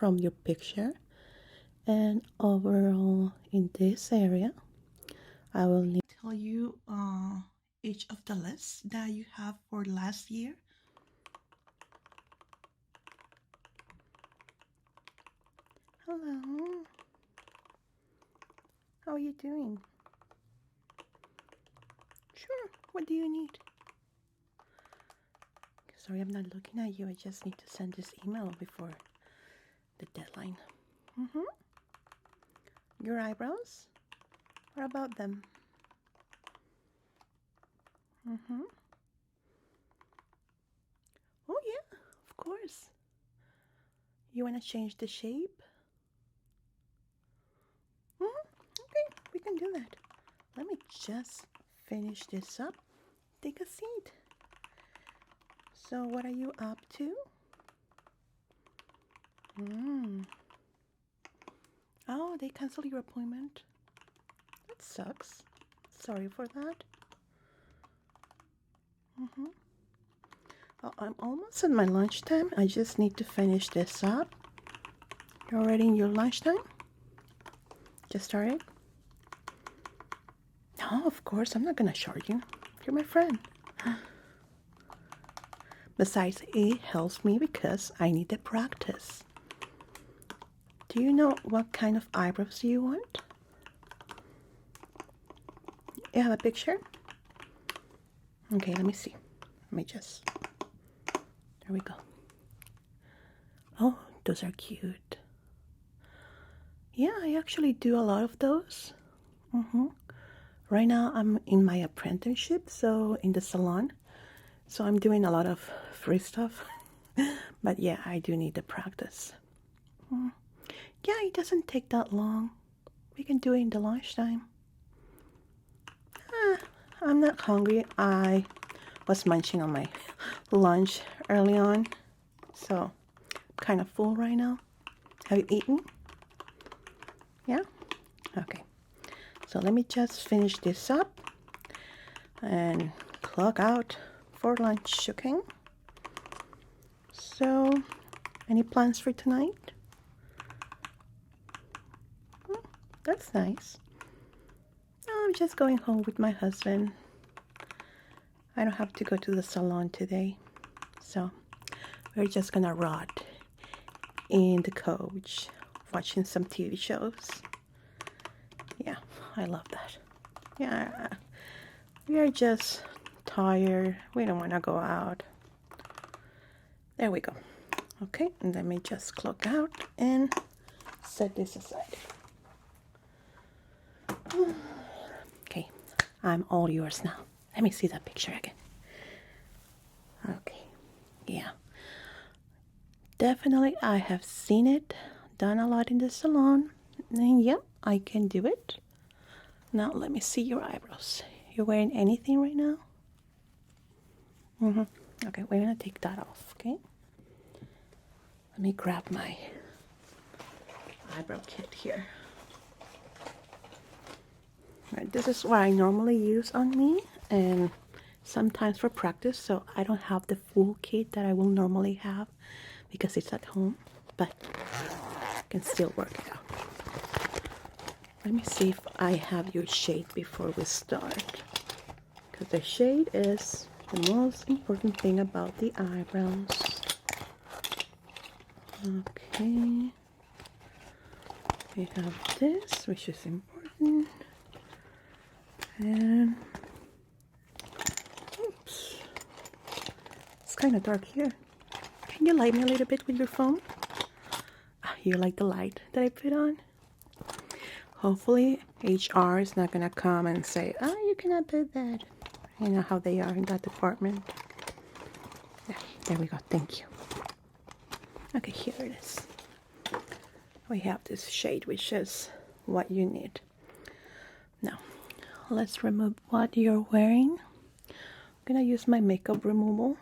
from your picture. And overall in this area, I will need to tell you each of the lists that you have for last year. Hello. How are you doing? Sure. What do you need? Sorry, I'm not looking at you. I just need to send this email before the deadline. Your eyebrows? What about them? Oh yeah, of course. You want to change the shape? Okay, we can do that. Let me just finish this up. Take a seat. So what are you up to? Oh, they canceled your appointment. That sucks. Sorry for that. Oh, I'm almost at my lunchtime. I just need to finish this up. You're already in your lunchtime? Just started? No, of course. I'm not gonna charge you. You're my friend. Besides, it helps me because I need the practice. Do you know what kind of eyebrows you want? You have a picture? Okay, let me see. Let me just... There we go. Oh, those are cute. Yeah, I actually do a lot of those. Right now, I'm in my apprenticeship, so in the salon. So I'm doing a lot of free stuff. But yeah, I do need the practice. Yeah, it doesn't take that long. We can do it in the lunchtime. I'm not hungry. I was munching on my lunch early on, so I'm kind of full right now. Have you eaten? Yeah? Okay. So let me just finish this up and clock out for lunch, okay? So, any plans for tonight? That's nice. Oh, I'm just going home with my husband. I don't have to go to the salon today. So, we're just gonna rot in the couch, watching some TV shows. Yeah, I love that. Yeah, we are just tired. We don't want to go out. There we go. Okay, and let me just clock out and set this aside. Okay, I'm all yours now. Let me see that picture again. Okay, yeah. Definitely, I have seen it, done a lot in the salon, and yep, I can do it. Now, let me see your eyebrows. You're wearing anything right now? Okay, we're gonna take that off, okay? Let me grab my eyebrow kit here. Right, this is what I normally use on me, and sometimes for practice, so I don't have the full kit that I will normally have because it's at home, but I can still work it out. Let me see if I have your shade before we start, because the shade is the most important thing about the eyebrows. Okay, we have this, which is important, and oops, it's kind of dark here. Can you light me a little bit with your phone? You like the light that I put on? Hopefully HR is not gonna come and say, oh, you cannot do that. You know how they are in that department. Yeah, there we go, thank you. Okay, here it is. We have this shade, which is what you need. Now, let's remove what you're wearing. I'm gonna use my makeup removal.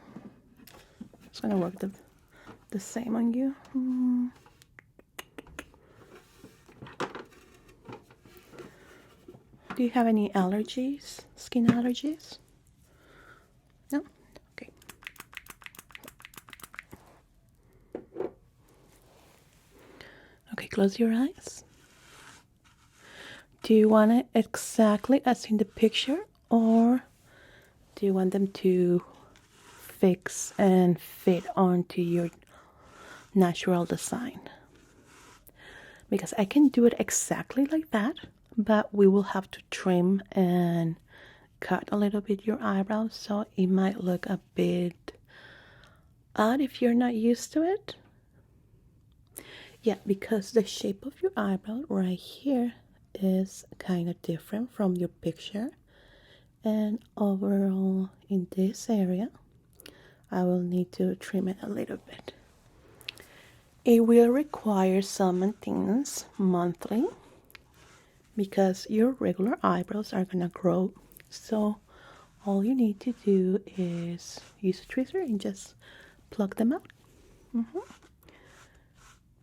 It's gonna work the same on you. Do you have any allergies? Skin allergies? No? Okay. Okay, close your eyes. Do you want it exactly as in the picture, or do you want them to fix and fit onto your natural design? Because I can do it exactly like that, but we will have to trim and cut a little bit your eyebrows, so it might look a bit odd if you're not used to it. Yeah, because the shape of your eyebrow right here is kind of different from your picture, and overall in this area I will need to trim it a little bit. It will require some maintenance monthly because your regular eyebrows are gonna grow, so all you need to do is use a tweezer and just pluck them out.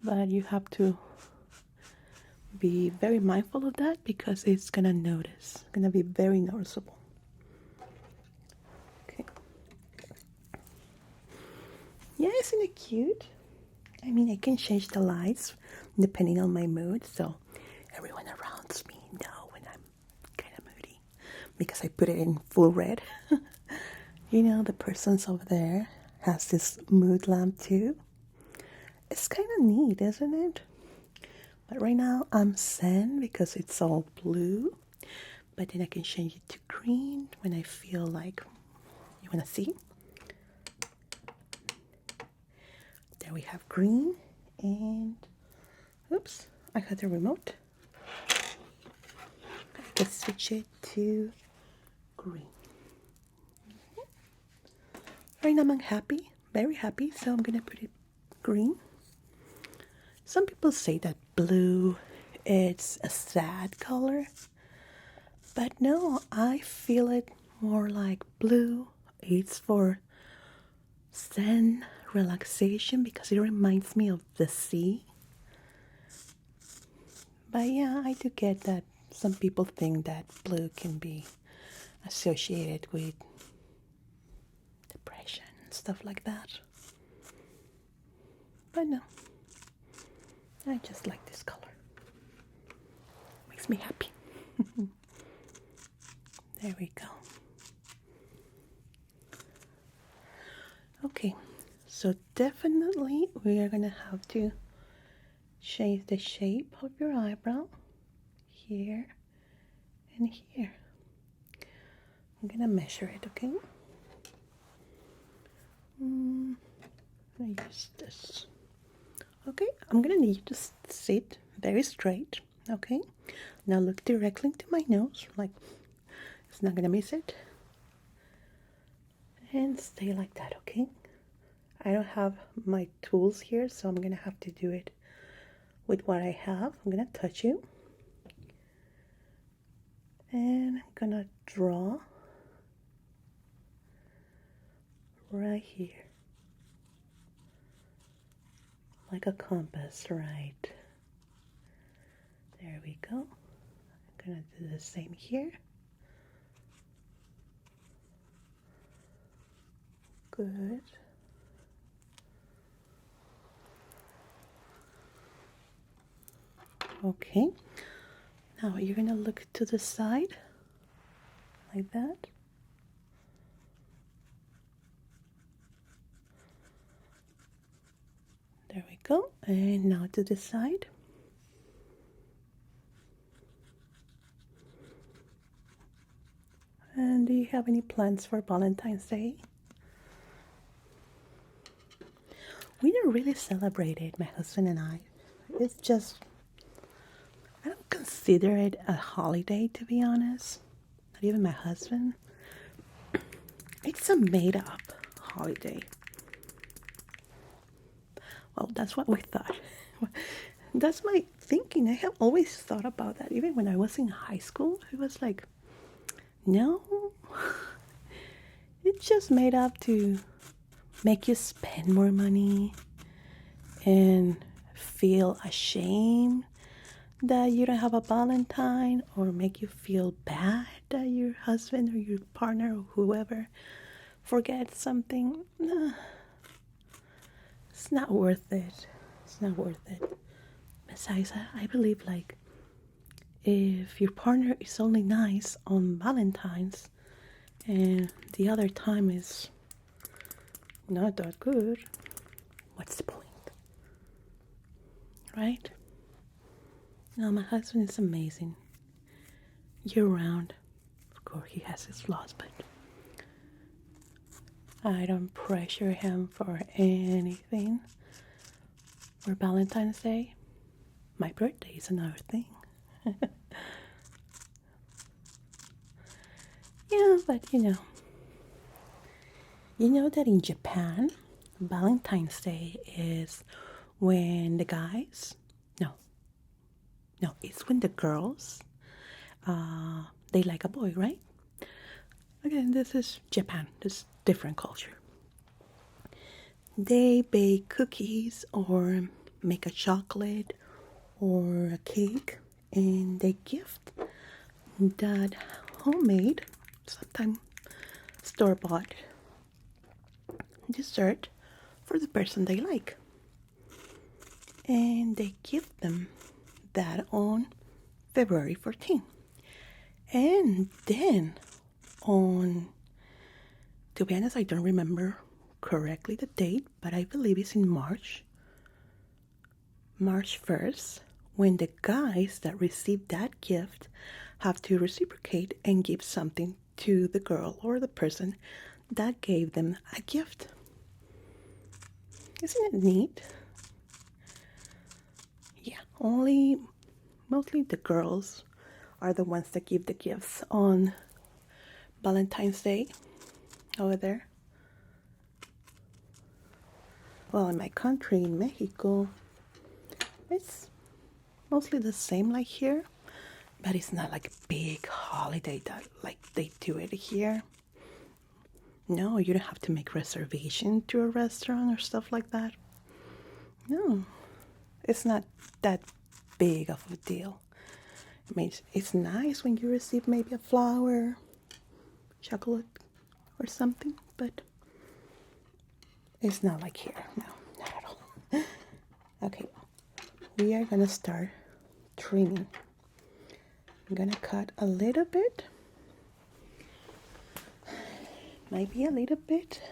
But you have to be very mindful of that because it's gonna be very noticeable. Okay. Yeah, isn't it cute? I mean, I can change the lights depending on my mood, so everyone around me know when I'm kind of moody because I put it in full red. You know, the persons over there has this mood lamp too. It's kind of neat, isn't it? But right now I'm zen because it's all blue, but then I can change it to green when I feel like. You want to see? There we have green, and oops, I got the remote. Let's switch it to green. Right now I'm happy, very happy, so I'm gonna put it green. Some people say that blue it's a sad color, but no, I feel it more like blue. It's for zen, relaxation, because it reminds me of the sea. But yeah, I do get that some people think that blue can be associated with depression and stuff like that. But no, I just like this color. Makes me happy. There we go. Okay, so definitely we are gonna have to change the shape of your eyebrow here and here. I'm gonna measure it, okay? I'm gonna use this. Okay, I'm gonna need you to sit very straight, okay? Now look directly into my nose, like it's not gonna miss it. And stay like that, okay? I don't have my tools here, so I'm gonna have to do it with what I have. I'm gonna touch you. And I'm gonna draw right here. Like a compass, right? There we go. I'm gonna do the same here. Good. Okay. Now you're gonna look to the side like that. There we go. And now to the side. And do you have any plans for Valentine's Day? We don't really celebrate it, my husband and I. It's just, I don't consider it a holiday, to be honest. Not even my husband. It's a made-up holiday. Well, that's what we thought. That's my thinking. I have always thought about that. Even when I was in high school, it was like, no, it's just made up to make you spend more money and feel ashamed that you don't have a Valentine, or make you feel bad that your husband or your partner or whoever forgets something. It's not worth it. It's not worth it. besides, I believe like if your partner is only nice on Valentine's and the other time is not that good, what's the point? Right? No, my husband is amazing. Year round. Of course, he has his flaws, but I don't pressure him for anything. For Valentine's Day, my birthday is another thing. Yeah, but you know that in Japan, Valentine's Day is when the guys, no, it's when the girls, they like a boy, right? Again, this is Japan, this different culture. They bake cookies or make a chocolate or a cake and they gift that homemade, sometimes store-bought dessert for the person they like. And they give them that on February 14th. And then to be honest, I don't remember correctly the date, but I believe it's in March 1st, when the guys that receive that gift have to reciprocate and give something to the girl or the person that gave them a gift. Isn't it neat? Yeah, mostly the girls are the ones that give the gifts on Valentine's Day over there. Well, in my country, in Mexico, it's mostly the same like here, but it's not like a big holiday that like they do it here. No, you don't have to make reservation to a restaurant or stuff like that. No, it's not that big of a deal. I mean, it's nice when you receive maybe a flower, chocolate, or something, but it's not like here. No, not at all. Okay, we are gonna start trimming. I'm gonna cut a little bit. Might be a little bit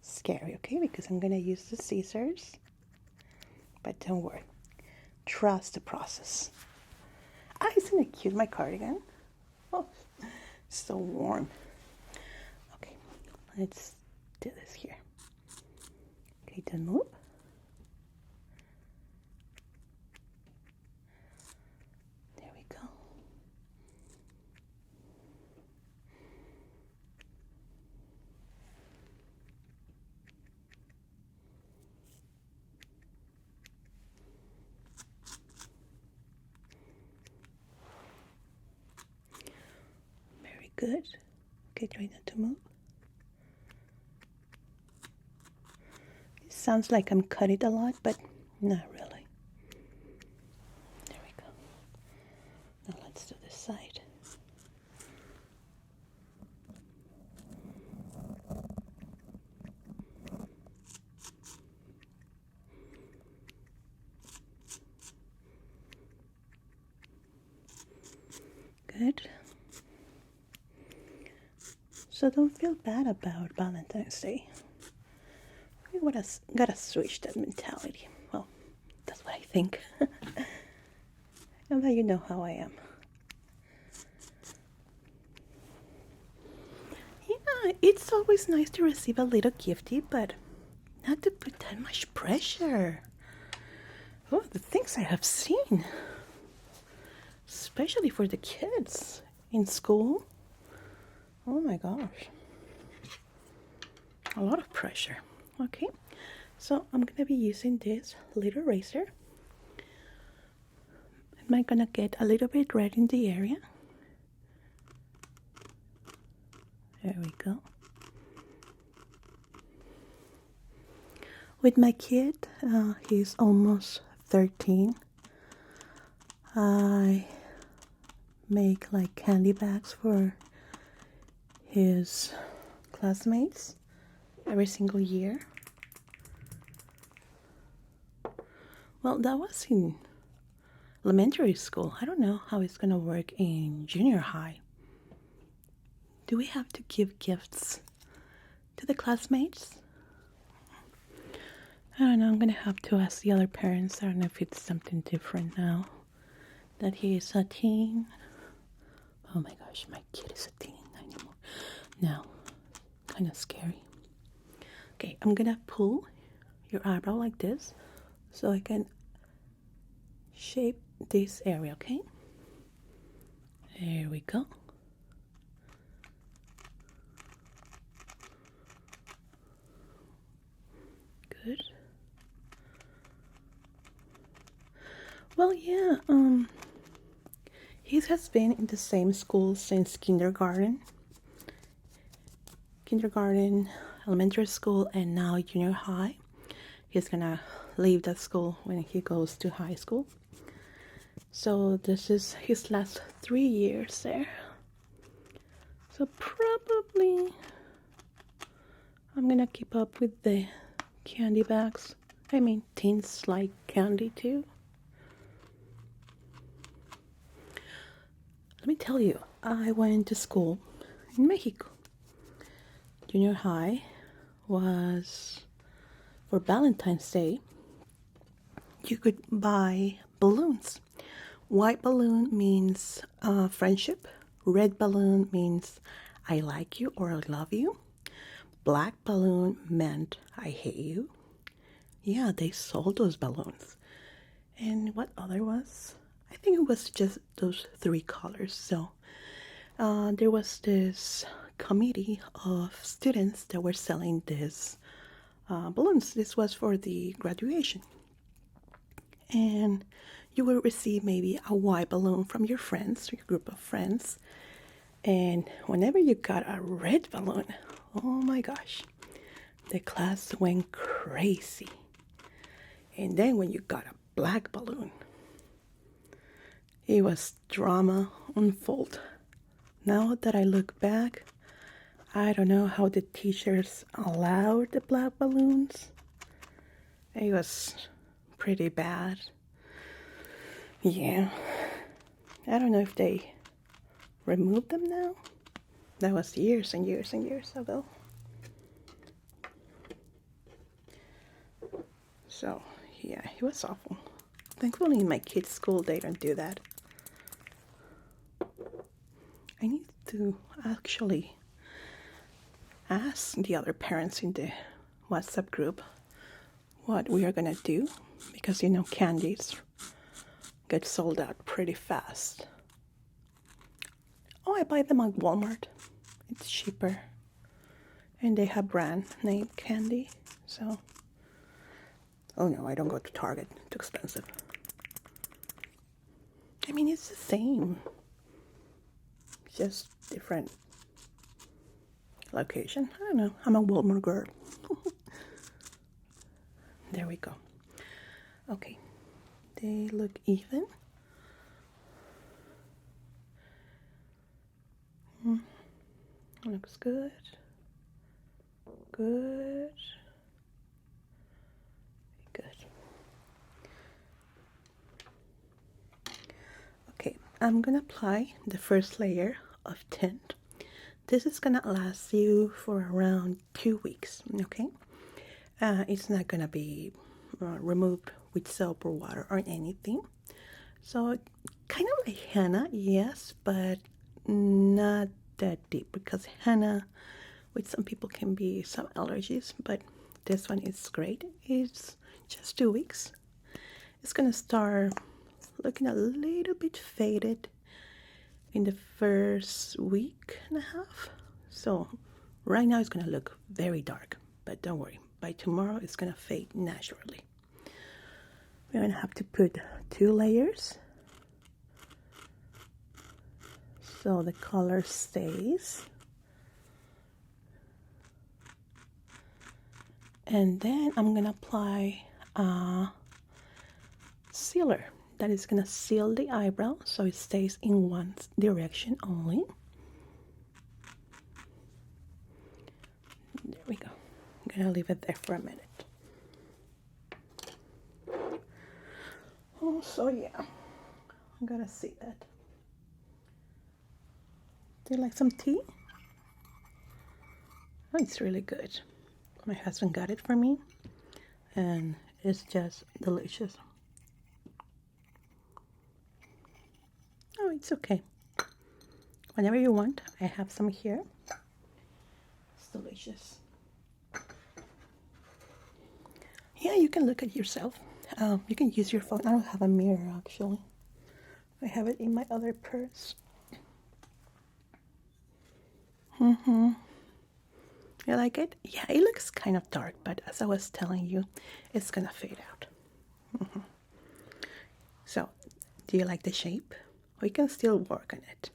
scary, okay? Because I'm gonna use the scissors. But don't worry. Trust the process. Ah, isn't it cute, my cardigan? Oh, so warm. Okay, let's do this here. Okay, don't move. There we go. Very good. Okay, try not to move. It sounds like I'm cutting a lot, but not really. There we go. Now let's do this side. Good. So don't feel bad about Valentine's Day. We gotta switch that mentality. Well, that's what I think. And now you know how I am. Yeah, it's always nice to receive a little gifty, but not to put that much pressure. Oh, the things I have seen. Especially for the kids in school. Oh my gosh. A lot of pressure. Okay, so I'm gonna be using this little razor. Am I gonna get a little bit red in the area? There we go. With my kid, he's almost 13. I make like candy bags for his classmates every single year. Well, that was in elementary school. I don't know how it's gonna work in junior high. Do we have to give gifts to the classmates? I don't know. I'm gonna have to ask the other parents. I don't know if it's something different now that he is a teen. Oh my gosh, my kid is a teen anymore. Now, kind of scary. Okay, I'm gonna pull your eyebrow like this so I can shape this area, okay? There we go. Good. Well, yeah, he has been in the same school since kindergarten, elementary school, and now junior high. He's gonna leave that school when he goes to high school. So this is his last 3 years there. So probably I'm gonna keep up with the candy bags. I mean, teens like candy too. Let me tell you, I went to school in Mexico. Junior high was for Valentine's Day. You could buy balloons. White balloon means friendship. Red balloon means I like you or I love you. Black balloon meant I hate you. Yeah, they sold those balloons. And what other was? I think it was just those 3 colors. So there was this committee of students that were selling these balloons. This was for the graduation. And you will receive maybe a white balloon from your friends, your group of friends. And whenever you got a red balloon, oh my gosh, the class went crazy. And then when you got a black balloon, it was drama unfold. Now that I look back, I don't know how the teachers allowed the black balloons. It was pretty bad. Yeah. I don't know if they removed them now. That was years and years and years ago. So, yeah, it was awful. Thankfully, in my kids' school, they don't do that. I need to actually ask the other parents in the WhatsApp group what we are gonna do, because you know candies get sold out pretty fast. Oh, I buy them at Walmart. It's cheaper. And they have brand name candy, so. Oh no, I don't go to Target. Too expensive. I mean, it's the same. Just different location. I don't know. I'm a Walmart girl. There we go. Okay. They look even. Looks good. Good. Good. Okay, I'm gonna apply the first layer of tint. This is gonna last you for around 2 weeks, okay? It's not gonna be removed with soap or water or anything. So kind of like henna, yes, but not that deep, because henna with some people can be some allergies, but this one is great. It's just 2 weeks. It's gonna start looking a little bit faded in the first week and a half. So right now it's gonna look very dark, but don't worry, by tomorrow it's gonna fade naturally. We're gonna have to put 2 layers so the color stays. And then I'm gonna apply a sealer that is gonna seal the eyebrow so it stays in one direction only. There we go. I'm gonna leave it there for a minute. Oh, so yeah. I'm gonna see that. Do you like some tea? Oh, it's really good. My husband got it for me, and it's just delicious. Oh, it's okay. Whenever you want, I have some here. It's delicious. Yeah, you can look at yourself. You can use your phone. I don't have a mirror actually. I have it in my other purse. You like it? Yeah, it looks kind of dark, but as I was telling you, it's gonna fade out. So, do you like the shape? We can still work on it.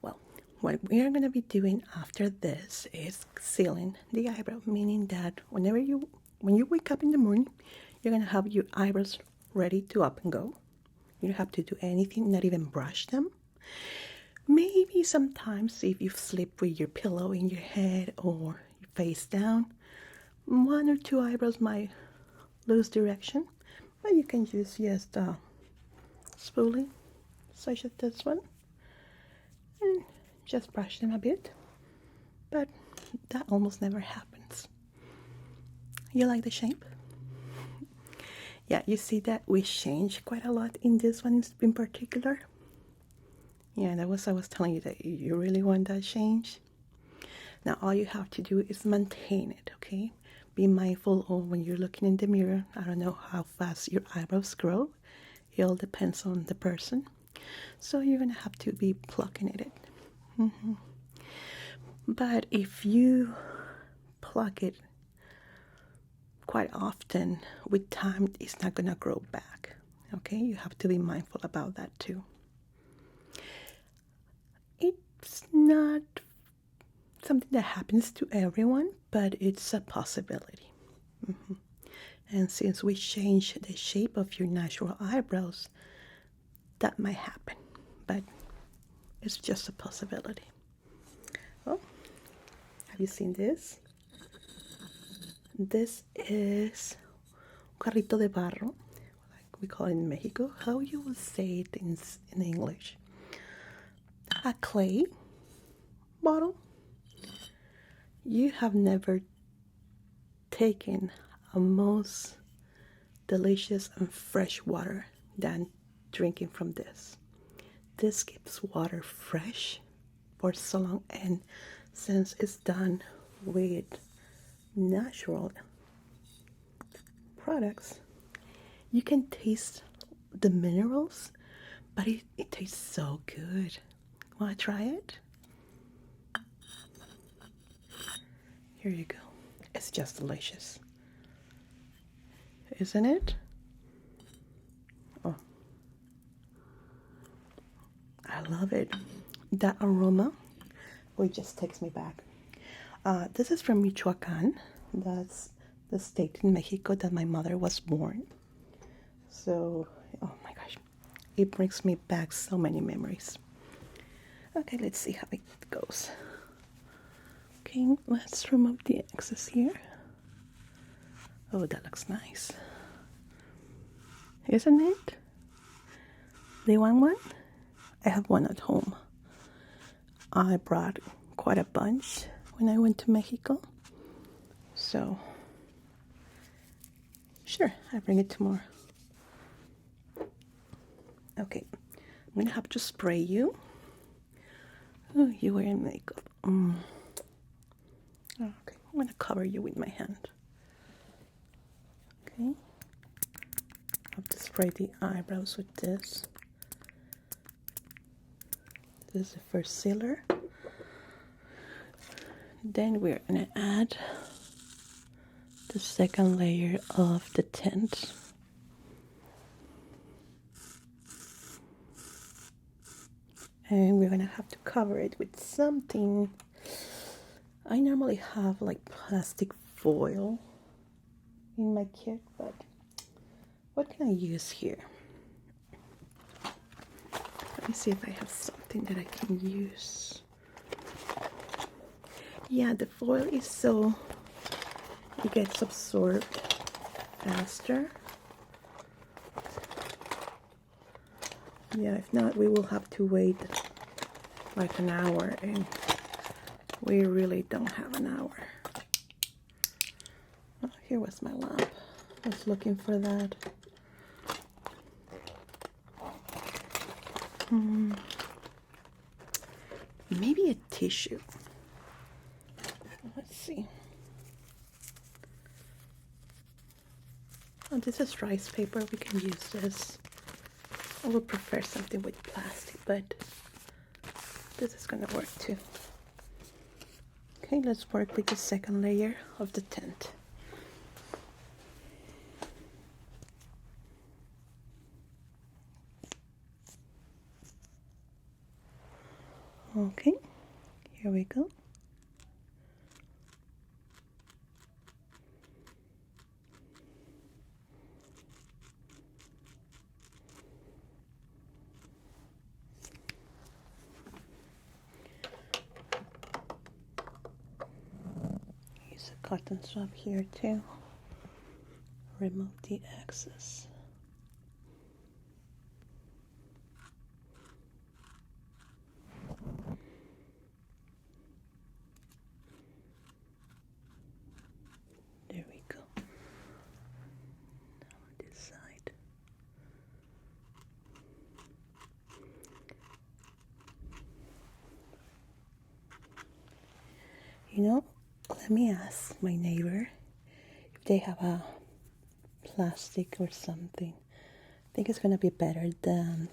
Well, what we are gonna be doing after this is sealing the eyebrow, meaning that when you wake up in the morning, you're gonna have your eyebrows ready to up and go. You don't have to do anything, not even brush them. Maybe sometimes if you sleep with your pillow in your head or face down, one or two eyebrows might lose direction, but you can use just spoolie, such as this one, and just brush them a bit. But that almost never happens. You like the shape? Yeah, you see that we changed quite a lot in this one in particular. Yeah, I was telling you that you really want that change. Now all you have to do is maintain it, okay? Be mindful of when you're looking in the mirror. I don't know how fast your eyebrows grow. It all depends on the person. So you're gonna have to be plucking at it. But if you pluck it quite often, with time, it's not gonna grow back, okay? You have to be mindful about that too. It's not something that happens to everyone, but it's a possibility. And since we change the shape of your natural eyebrows, that might happen, but it's just a possibility. Oh, have you seen this? This is carrito de barro, like we call it in Mexico. How you would say it in English? A clay bottle. You have never taken a most delicious and fresh water than drinking from this. This keeps water fresh for so long, and since it's done with natural products, you can taste the minerals, but it tastes so good. Want to try it? Here you go. It's just delicious, isn't it? Oh, I love it. That aroma, it just takes me back. This is from Michoacan. That's the state in Mexico that my mother was born. So, oh my gosh, it brings me back so many memories. Okay, let's see how it goes. Okay, let's remove the excess here. Oh, that looks nice. Isn't it? Do you want one? I have one at home. I brought quite a bunch when I went to Mexico. So, sure, I'll bring it tomorrow. Okay, I'm gonna have to spray you. Oh, you're wearing makeup. Okay, I'm gonna cover you with my hand. Okay, I have to spray the eyebrows with this. This is the first sealer. Then we're gonna add the second layer of the tint. And we're gonna have to cover it with something. I normally have like plastic foil in my kit, but what can I use here? Let me see if I have something that I can use. Yeah, the foil is so it gets absorbed faster. Yeah, if not, we will have to wait like an hour, and we really don't have an hour. Oh, here was my lamp. I was looking for that. Maybe a tissue. Let's see. Oh, this is rice paper. We can use this. I would prefer something with plastic, but this is gonna work too. Okay, let's work with the second layer of the tint. Okay, here we go. Use a cotton swab here too. Remove the excess. There we go. Now on this side. You know, let me ask my neighbor if they have a plastic or something. I think it's gonna be better than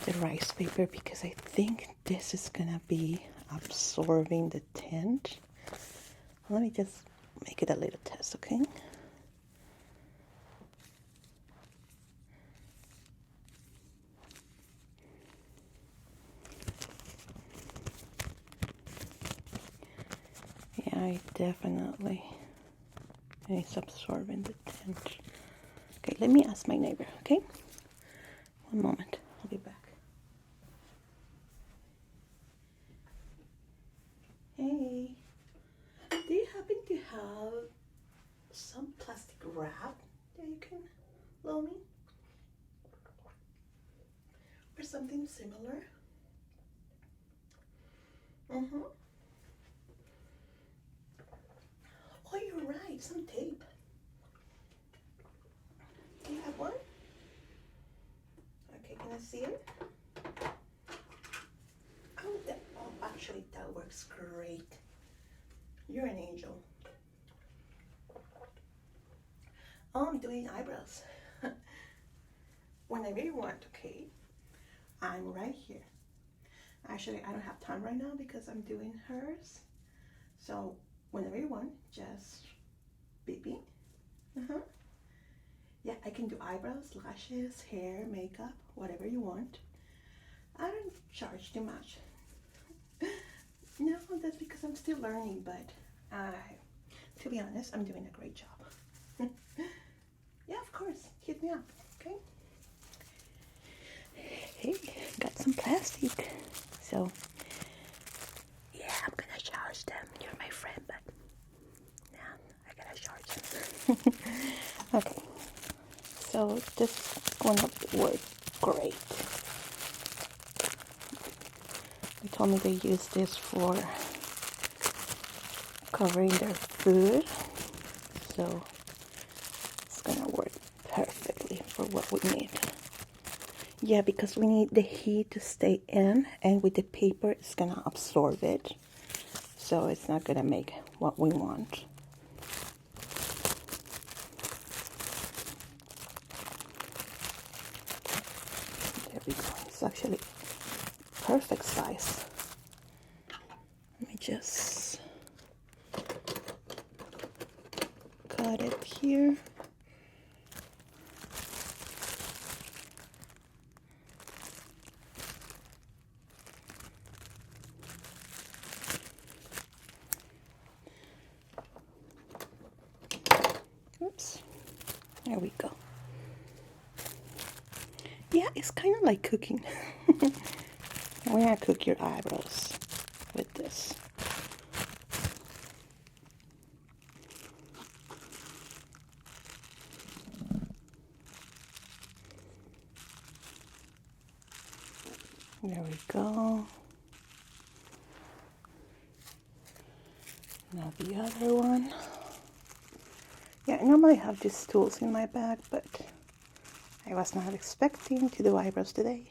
the rice paper, because I think this is gonna be absorbing the tint. Let me just make it a little test, okay? Yeah, it definitely is absorbing the tint. Okay, let me ask my neighbor, okay? One moment, I'll be back. Hey, do you happen to have some plastic wrap that you can loan me? Or something similar? Mm-hmm. Oh, you're right, some tape. Do you have one? Okay, can I see it? Oh, actually, that works great. You're an angel. Oh, I'm doing eyebrows. Whenever you want, okay? I'm right here. Actually, I don't have time right now because I'm doing hers. So, whenever you want, just beep me. Yeah, I can do eyebrows, lashes, hair, makeup, whatever you want. I don't charge too much. No, that's because I'm still learning, but to be honest, I'm doing a great job. Yeah, of course, hit me up, okay? Hey, got some plastic. So, yeah, I'm gonna charge them. You're my friend, but now I gotta charge them. Okay, so this is gonna work great. They told me they use this for covering their food, so it's gonna work perfectly for what we need. Yeah, because we need the heat to stay in, and with the paper it's gonna absorb it, so it's not gonna make what we want. There we go. It's actually perfect size. Let me just cut it here. Oops. There we go. Yeah, it's kind of like cooking. We're gonna cook your eyebrows with this. There we go. Now the other one. Yeah, I normally have these tools in my bag, but I was not expecting to do eyebrows today.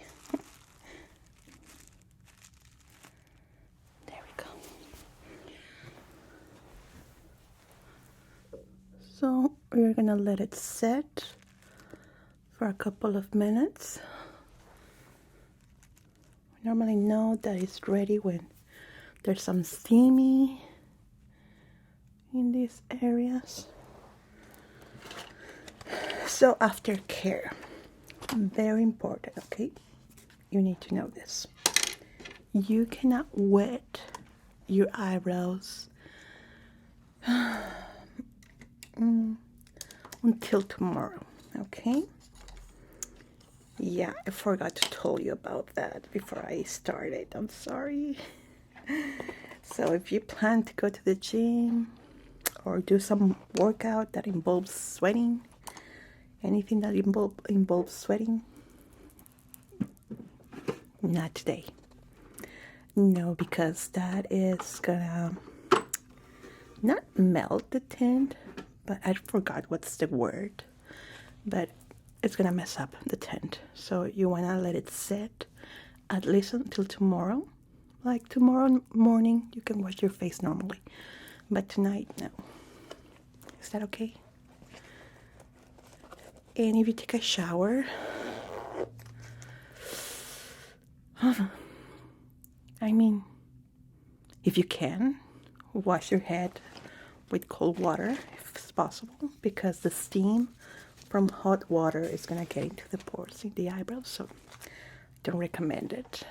There we go. So we're gonna let it set for a couple of minutes. We normally know that it's ready when there's some steamy in these areas. So aftercare, very important, okay? You need to know this. You cannot wet your eyebrows until tomorrow, okay? Yeah, I forgot to tell you about that before I started. I'm sorry. So if you plan to go to the gym or do some workout that involves sweating, anything that involves sweating, not today. No, because that is gonna not melt the tint, but I forgot what's the word, but it's gonna mess up the tint. So you wanna let it sit at least until tomorrow. Like tomorrow morning, you can wash your face normally, but tonight, no. Is that okay? And if you take a shower, I mean, if you can, wash your head with cold water if it's possible, because the steam from hot water is gonna get into the pores in the eyebrows, so don't recommend it.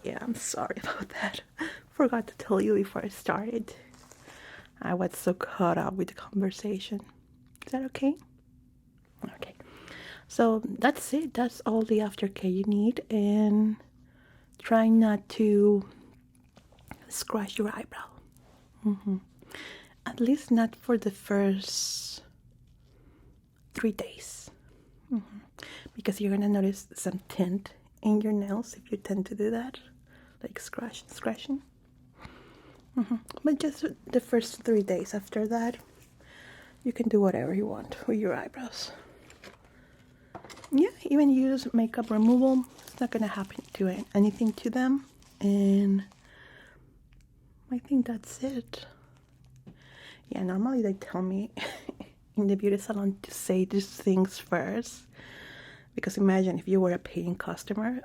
Yeah, I'm sorry about that. Forgot to tell you before I started. I was so caught up with the conversation. Is that okay? Okay. So that's it. That's all the aftercare you need, and try not to scratch your eyebrow. At least not for the first 3 days. Because you're gonna notice some tint in your nails if you tend to do that, like scratching. But just the first 3 days. After that, you can do whatever you want with your eyebrows. Yeah, even use makeup removal. It's not gonna happen to anything to them, and I think that's it. Yeah, normally they tell me in the beauty salon to say these things first, because imagine if you were a paying customer,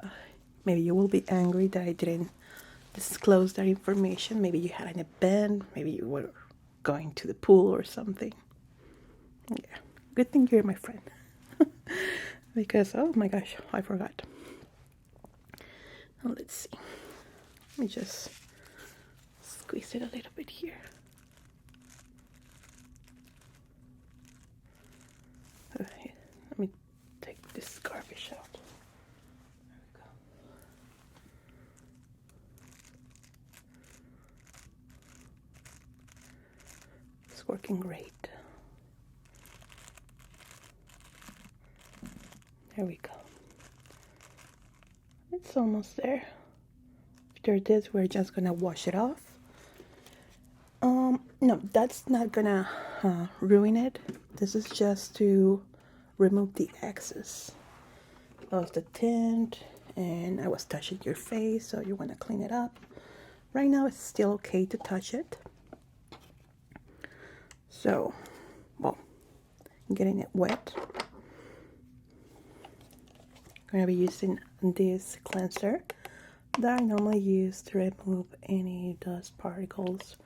maybe you will be angry that I didn't disclose that information. Maybe you had an event, maybe you were going to the pool or something. Yeah, good thing you're my friend. Because, oh my gosh, I forgot. Now let's see. Let me just squeeze it a little bit here. Okay, let me take this garbage out. There we go. It's working great. There we go. It's almost there. After this, we're just gonna wash it off. No, that's not gonna ruin it. This is just to remove the excess of the tint, and I was touching your face, so you want to clean it up. Right now, it's still okay to touch it. So, well, getting it wet. I'm gonna be using this cleanser that I normally use to remove any dust particles.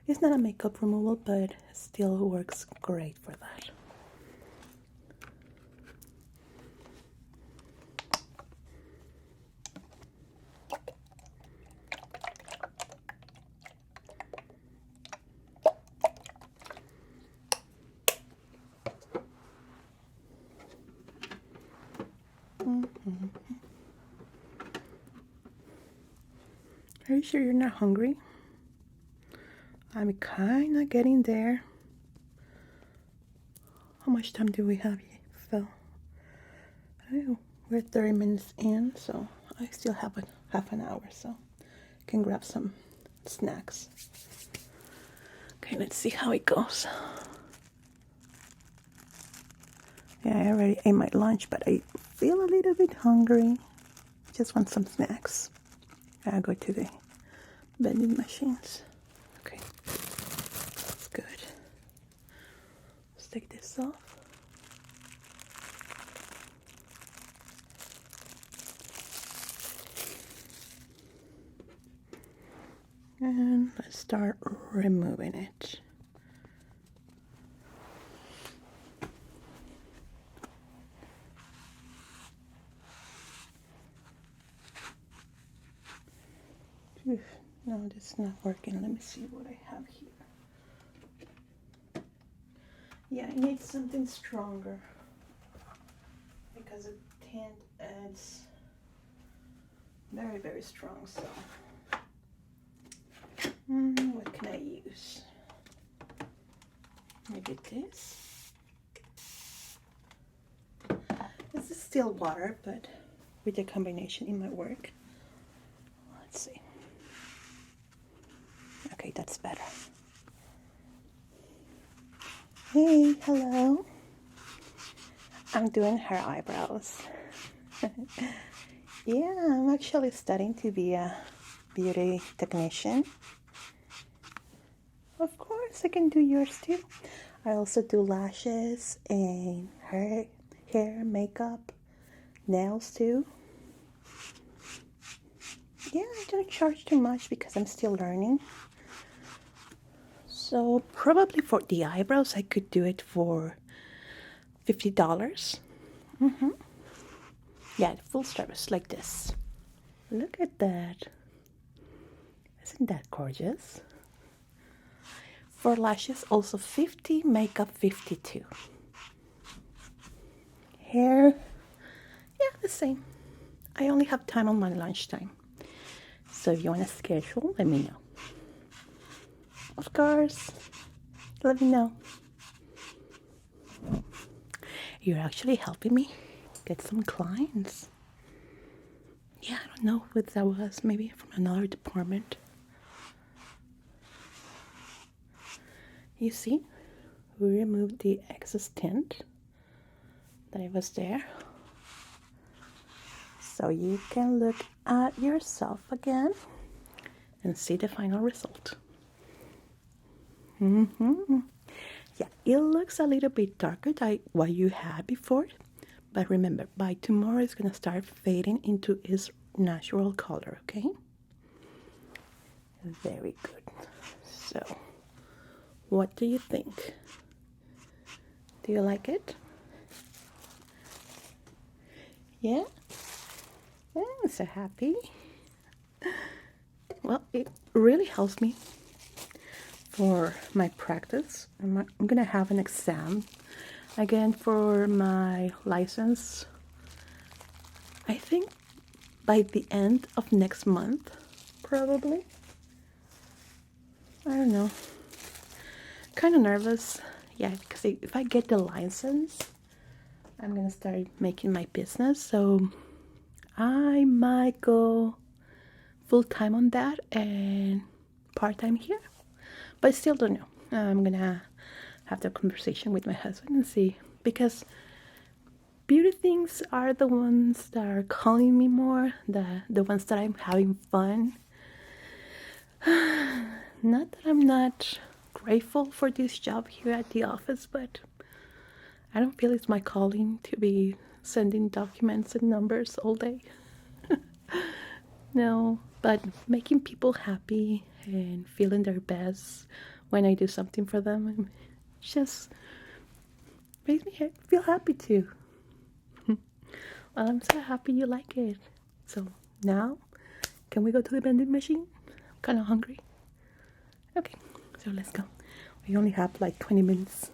It's not a makeup removal, but it still works great for that. Are you sure you're not hungry? I'm kind of getting there. How much time do we have, Phil? Oh, we're 30 minutes in, so I still have half an hour, so I can grab some snacks. Okay, let's see how it goes. Yeah, I already ate my lunch, but I feel a little bit hungry. Just want some snacks. I'll go to the vending machines. Okay, that's good. Let's take this off. And let's start removing it. No, this is not working. Let me see what I have here. Yeah, I need something stronger because the tint is very, very strong. So, what can I use? Maybe this. This is still water, but with the combination it might work. Let's see. Okay, that's better. Hey, hello. I'm doing her eyebrows. Yeah, I'm actually studying to be a beauty technician. Of course, I can do yours too. I also do lashes and hair, makeup, nails too. Yeah, I don't charge too much because I'm still learning. So probably for the eyebrows, I could do it for $50. Yeah, full service like this. Look at that. Isn't that gorgeous? For lashes, also 50, makeup 52. Hair, yeah, the same. I only have time on my lunchtime. So if you want to schedule, let me know. Of course, let me know. You're actually helping me get some clients. Yeah, I don't know what that was. Maybe from another department. You see, we removed the excess tint that it was there. So you can look at yourself again and see the final result. Yeah, it looks a little bit darker than what you had before. But remember, by tomorrow it's going to start fading into its natural color, okay? Very good. So, what do you think? Do you like it? Yeah? I'm so happy. Well, it really helps me for my practice. I'm going to have an exam again for my license. I think by the end of next month, probably. I don't know. Kind of nervous. Yeah, because if I get the license, I'm going to start making my business. So I might go full-time on that and part-time here. But I still don't know. I'm going to have the conversation with my husband and see. Because beauty things are the ones that are calling me more. The ones that I'm having fun. Not that I'm not grateful for this job here at the office, but I don't feel it's my calling to be sending documents and numbers all day. No, but making people happy and feeling their best when I do something for them just makes me feel happy too. Well, I'm so happy you like it. So now, can we go to the vending machine? I'm kind of hungry. Okay, so let's go. We only have like 20 minutes.